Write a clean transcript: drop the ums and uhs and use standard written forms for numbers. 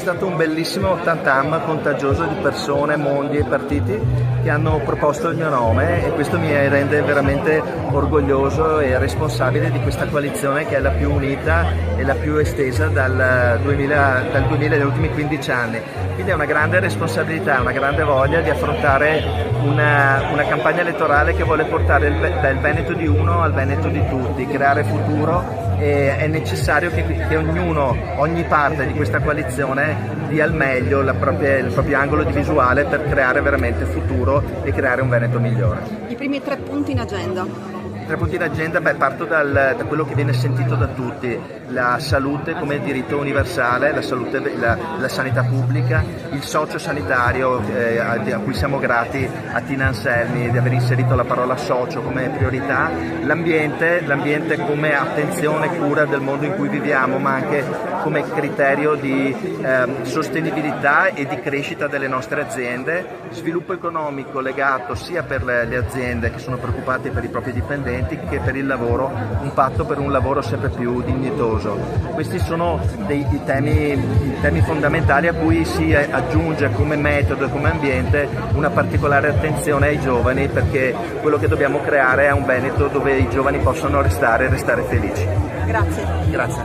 stato un bellissimo tantam contagioso di persone, mondi e partiti che hanno proposto il mio nome, e questo mi rende veramente orgoglioso e responsabile di questa coalizione che è la più unita e la più estesa dal 2000 degli ultimi 15 anni. Quindi è una grande responsabilità, una grande voglia di affrontare una campagna elettorale che vuole portare dal Veneto di uno al Veneto di tutti, creare futuro. E è necessario che ogni parte di questa coalizione dia al meglio il proprio angolo di visuale per creare veramente futuro e creare un Veneto migliore. I primi 3 punti in agenda. 3 punti in agenda, parto da quello che viene sentito da tutti: la salute come diritto universale, la sanità pubblica, il socio-sanitario a cui siamo grati a Tina Anselmi di aver inserito la parola socio come priorità, l'ambiente come attenzione e cura del mondo in cui viviamo, ma anche come criterio di sostenibilità e di crescita delle nostre aziende, sviluppo economico legato sia per le aziende che sono preoccupate per i propri dipendenti che per il lavoro, un patto per un lavoro sempre più dignitoso. Questi sono i temi fondamentali a cui si aggiunge come metodo e come ambiente una particolare attenzione ai giovani, perché quello che dobbiamo creare è un Veneto dove i giovani possono restare felici. Grazie. Grazie.